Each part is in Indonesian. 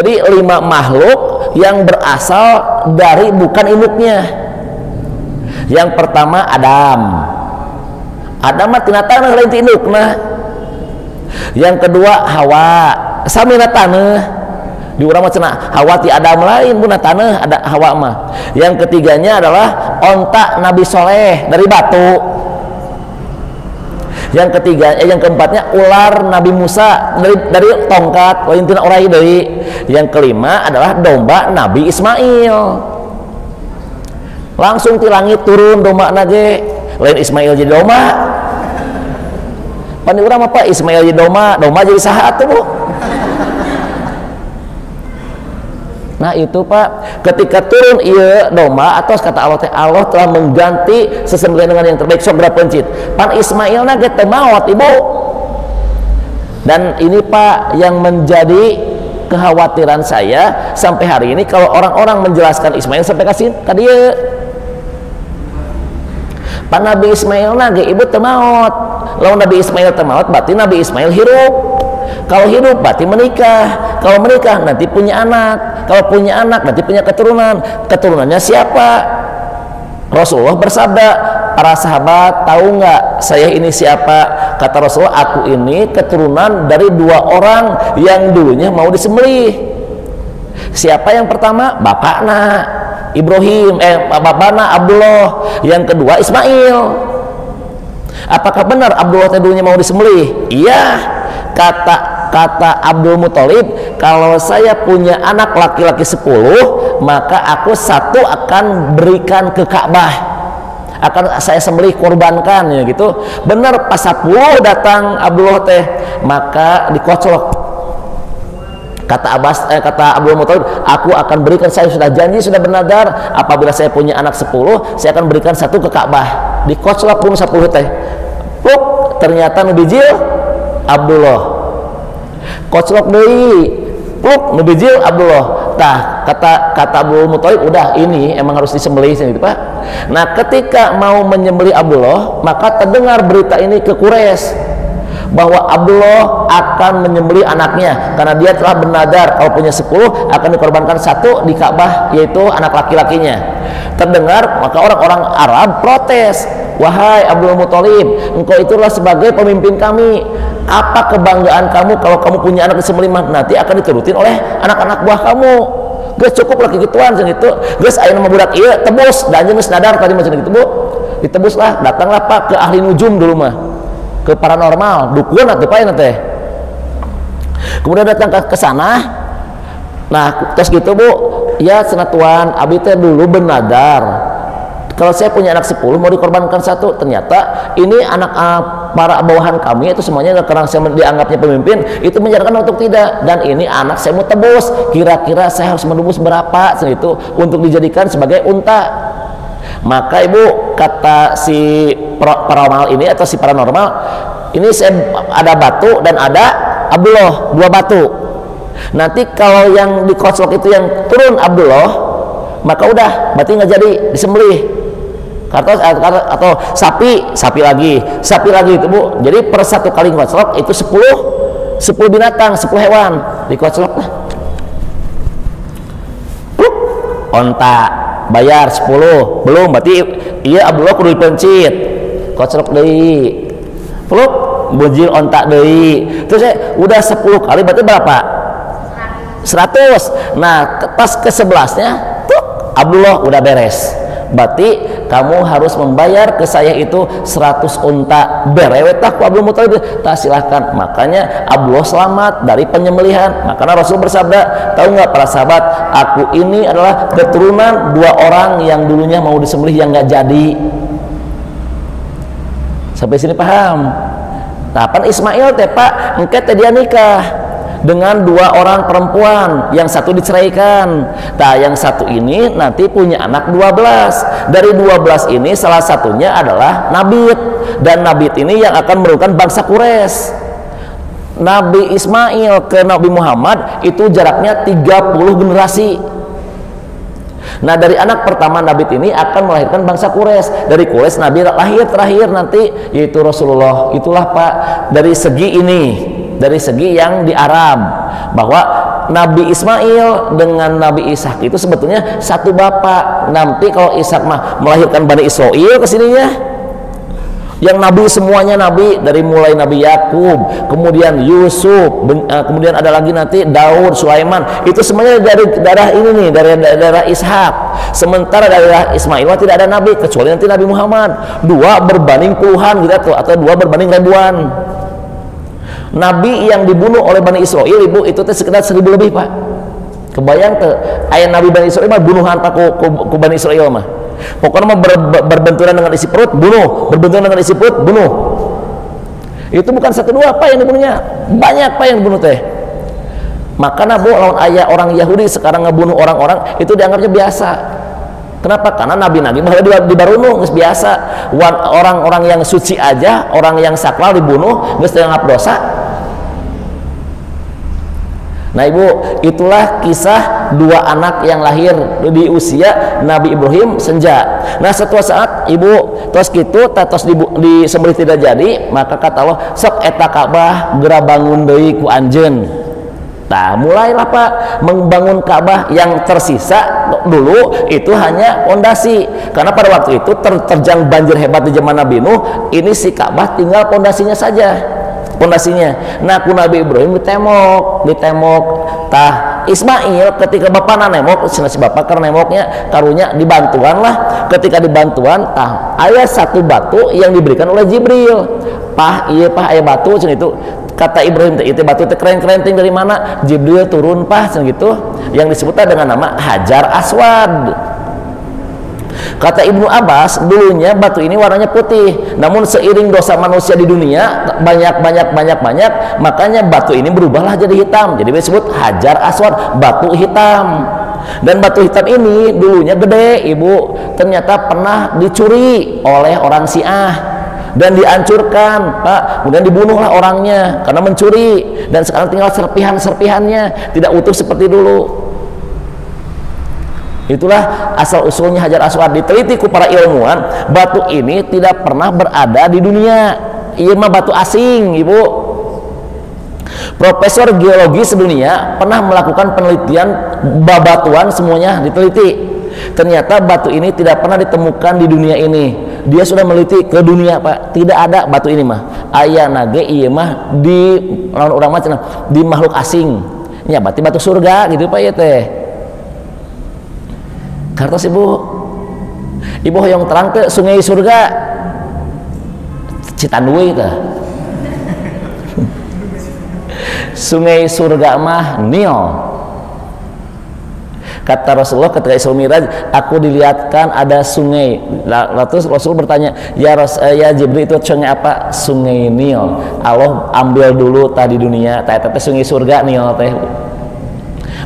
Jadi 5 makhluk yang berasal dari bukan induknya. Yang pertama Adam. Adam mah tina taneuh lain ti indukna. Yang kedua Hawa, sami na taneuh. Di urang mah cenah Hawa ti Adam lain pun taneuh ada Hawa mah. Yang ketiganya adalah onta Nabi Soleh dari batu. Yang keempatnya ular Nabi Musa dari tongkat. Oh intina urai deui. Yang kelima adalah domba Nabi Ismail. Langsung ti langit turun domba nage. Lain Ismail jadi domba. Pan urang mah Ismail jadi domba jadi saha atuh Bu? Nah itu Pak, ketika turun iya domba atau kata Allah Allah telah mengganti sesembelihan dengan yang terbaik. Sok geura pencit pan Ismail na ge teu maot Ibu. Dan ini Pak yang menjadi kekhawatiran saya sampai hari ini kalau orang-orang menjelaskan Ismail sampai kasih ka dieu pan Nabi Ismail na ge Ibu teu maot. Lamun Nabi Ismail teu maot berarti Nabi Ismail hirup. Kalau hidup berarti menikah. Kalau menikah nanti punya anak. Kalau punya anak nanti punya keturunan. Keturunannya siapa? Rasulullah bersabda, para sahabat tahu nggak saya ini siapa? Kata Rasulullah, aku ini keturunan dari 2 orang yang dulunya mau disembelih. Siapa yang pertama? Bapakna Ibrahim, bapakna Abdullah. Yang kedua Ismail. Apakah benar Abdullah dulunya mau disembelih? Iya. Kata Abdul Muthalib, kalau saya punya anak laki-laki 10, maka aku 1 akan berikan ke Ka'bah, akan saya sembelih korbankan ya gitu. Benar pas 10 datang Abdullah teh, maka dikoclok. Kata Abdul Muthalib, aku akan berikan, saya sudah janji, sudah bernadar, apabila saya punya anak 10, saya akan berikan 1 ke Ka'bah. Dikoclok pun 10 teh. Pluk, ternyata nubijil Abdullah. Koclok deui, pluk nubijil Abdullah. Tah kata Abdul Muthalib, udah ini emang harus disembelih gitu Pak. Nah ketika mau menyembelih Abdullah, maka terdengar berita ini ke Quraisy bahwa Abdullah akan menyembelih anaknya karena dia telah bernadar kalau punya 10 akan dikorbankan 1 di Ka'bah, yaitu anak laki-lakinya. Terdengar, maka orang-orang Arab protes, wahai Abdul Muthalib, engkau itulah sebagai pemimpin kami, apa kebanggaan kamu kalau kamu punya anak disembelih nanti akan diturutin oleh anak-anak buah kamu. Geus cukup lagi gituan jeung itu. Geus aya nama budak ieu tebus dan jeung nadar tadi macam gitu Bu. Ditebuslah, datanglah Pak ke ahli nujum dulu mah. Ke paranormal, dukun atuh Pak eta teh. Kemudian datang ke sana. Nah, terus gitu Bu, ya senatuan abdi teh dulu bernadar kalau saya punya anak 10 mau dikorbankan 1, ternyata ini anak para bawahan kami itu semuanya karena saya dianggapnya pemimpin itu menyarankan untuk tidak, dan ini anak saya mau tebus, kira-kira saya harus menebus berapa itu untuk dijadikan sebagai unta. Maka Ibu, kata si paranormal ini atau si paranormal ini, saya ada batu dan ada Abdullah, 2 batu. Nanti kalau yang dikoclok itu yang turun Abdullah, maka udah berarti nggak jadi disembelih. Atau sapi lagi itu Bu. Jadi per 1 kali ngoclok itu 10 binatang, 10 hewan dikoclok lah. Onta bayar 10 belum, berarti iya Abdullah kudu dipencit, koclok deui, pluk bujil onta deui. Terus udah 10 kali berarti berapa? 100. Nah pas ke 11-nya Abdullah udah beres, berarti kamu harus membayar ke saya itu 100 unta. Berewet tak Abdul Muthalib, tak silahkan. Makanya Abdullah selamat dari penyembelihan. Makanya Rasul bersabda, tahu nggak para sahabat, aku ini adalah keturunan 2 orang yang dulunya mau disembelih yang nggak jadi. Sampai sini paham? Tapan Ismail teh Pak, engke teh dia nikah dengan 2 orang perempuan, yang 1 diceraikan. Nah yang 1 ini nanti punya anak 12. Dari 12 ini salah satunya adalah Nabit, dan Nabit ini yang akan merupakan bangsa Quraisy. Nabi Ismail ke Nabi Muhammad itu jaraknya 30 generasi. Nah dari anak pertama Nabit ini akan melahirkan bangsa Quraisy. Dari Quraisy Nabi lahir terakhir nanti yaitu Rasulullah. Itulah Pak dari segi ini, dari segi yang di Arab, bahwa Nabi Ismail dengan Nabi Ishak itu sebetulnya satu bapak. Nanti kalau Ishak mah melahirkan Bani Israil kesininya, yang nabi semuanya nabi, dari mulai Nabi Yakub, kemudian Yusuf, kemudian ada lagi nanti Daud, Sulaiman, itu semuanya dari darah ini nih, dari darah Ishak. Sementara darah Ismail tidak ada nabi kecuali nanti Nabi Muhammad. 2 berbanding puluhan gitu, atau 2 berbanding ribuan. Nabi yang dibunuh oleh Bani Israil ibu itu sekitar 1000 lebih pak. Kebayang tuh ayat Nabi Bani Israil mah bunuhan pak ku Bani Israil mah. Pokoknya berbenturan dengan isi perut, bunuh. Berbenturan dengan isi perut, bunuh. Itu bukan 1 2 apa yang dibunuhnya, banyak apa yang dibunuh teh. Maka nabu lawan ayah orang Yahudi sekarang ngebunuh orang-orang itu dianggapnya biasa. Kenapa? Karena nabi-nabi bahwa dibarunuh geus biasa. Orang-orang yang suci aja, orang yang sakral dibunuh geus dianggap dosa. Nah ibu, itulah kisah 2 anak yang lahir di usia Nabi Ibrahim senja. Nah suatu saat ibu tos kitu tos disembelih tidak jadi, maka kata Allah sok eta Ka'bah gera bangun deui ku anjeun. Nah mulailah pak membangun Ka'bah. Yang tersisa dulu itu hanya pondasi, karena pada waktu itu terjang banjir hebat di zaman Nabi Nuh. Ini si Ka'bah tinggal pondasinya saja, pondasinya. Nah ku Nabi Ibrahim ditemok tah Ismail ketika bapak nemok, si bapak karena nemoknya karunya dibantuan lah. Ketika dibantuan tah aya 1 batu yang diberikan oleh Jibril. Pah iya pah aya batu cen itu. Kata Ibrahim itu batu teh keren-keren ting dari mana? Jibril turun pah cen gitu, yang disebutnya dengan nama Hajar Aswad. Kata Ibnu Abbas, dulunya batu ini warnanya putih, namun seiring dosa manusia di dunia banyak, makanya batu ini berubahlah jadi hitam. Jadi disebut Hajar Aswad, batu hitam. Dan batu hitam ini dulunya gede ibu, ternyata pernah dicuri oleh orang Syiah dan dihancurkan pak, kemudian dibunuhlah orangnya karena mencuri, dan sekarang tinggal serpihan-serpihannya, tidak utuh seperti dulu. Itulah asal usulnya Hajar Aswad. Diteliti ku para ilmuwan, batu ini tidak pernah berada di dunia. Iya mah batu asing ibu. Profesor geologi sedunia pernah melakukan penelitian babatuan, semuanya diteliti. Ternyata batu ini tidak pernah ditemukan di dunia ini. Dia sudah meneliti ke dunia pak, tidak ada batu ini mah. Aya nage iya mah di lawan urang mah di makhluk asing. Nya berarti batu surga gitu pak ya teh. Kartos ibu hoyong terang ke sungai surga Citanduy itu. Sungai surga mah Nil. Kata Rasulullah ketika Isra Mi'raj, aku dilihatkan ada sungai. Lalu Rasul bertanya, ya Jibril itu sungai apa? Sungai Nil. Allah ambil dulu tadi dunia, teh sungai surga Nil teh.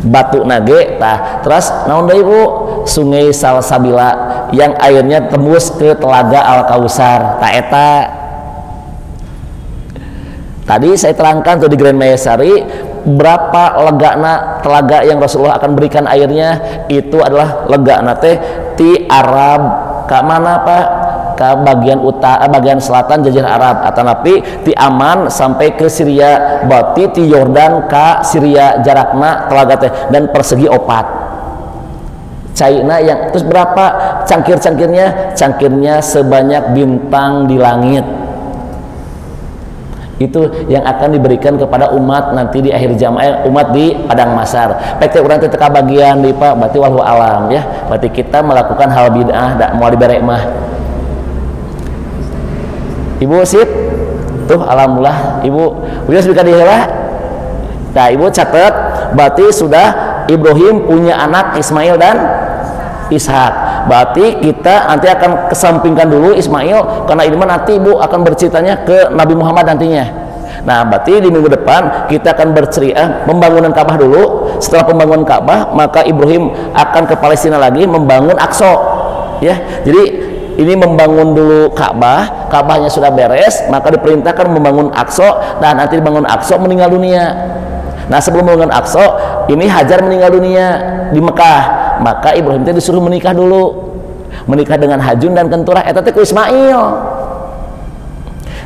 Batu nage tah terus naon deui ibu? Sungai Salsabila yang airnya tembus ke telaga Al-Kausar. Ta eta tadi saya terangkan tuh di Grand Mayasari berapa legana telaga yang Rasulullah akan berikan airnya. Itu adalah legana teh ti Arab ke mana pak? Ke bagian utara, bagian selatan jazirah Arab, atau napi ti Aman sampai ke Syria, berarti ti Yordan ke Syria jarakna telaga teh, dan persegi 4 China yang terus berapa cangkir-cangkirnya? Cangkirnya sebanyak bintang di langit. Itu yang akan diberikan kepada umat nanti di akhir zaman, umat di padang mahsyar. Pek urang teh teka bagian di pak, berarti wallahu alam ya. Berarti kita melakukan hal bid'ah dak moal dibere mah. Ibu sip tuh alhamdulillah ibu udah sudah diheula. Nah ibu catat berarti sudah Ibrahim punya anak Ismail dan Ishak. Berarti kita nanti akan kesampingkan dulu Ismail, karena ini nanti ibu akan berceritanya ke Nabi Muhammad nantinya. Nah berarti di minggu depan kita akan bercerita pembangunan Ka'bah dulu. Setelah pembangunan Ka'bah maka Ibrahim akan ke Palestina lagi membangun Aqsa ya. Jadi ini membangun dulu Ka'bah, Ka'bahnya sudah beres, maka diperintahkan membangun Aqsa, dan nanti dibangun Aqsa meninggal dunia. Nah sebelum membangun Aqsa, ini Hajar meninggal dunia di Mekah, maka Ibrahim itu disuruh menikah dulu, menikah dengan Hajun dan Kenturah, eta teh ku Ismail.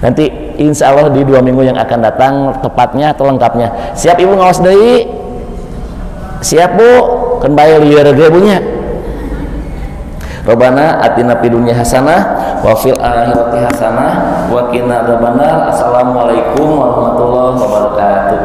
Nanti insya Allah di 2 minggu yang akan datang tepatnya atau lengkapnya. Siap ibu ngawas deui? siap bu, kan bayar liar ge bunya. Rabbana atina fid dunya hasanah wa fil akhirati hasanah wa qina adzabannar. Assalamualaikum warahmatullahi wabarakatuh.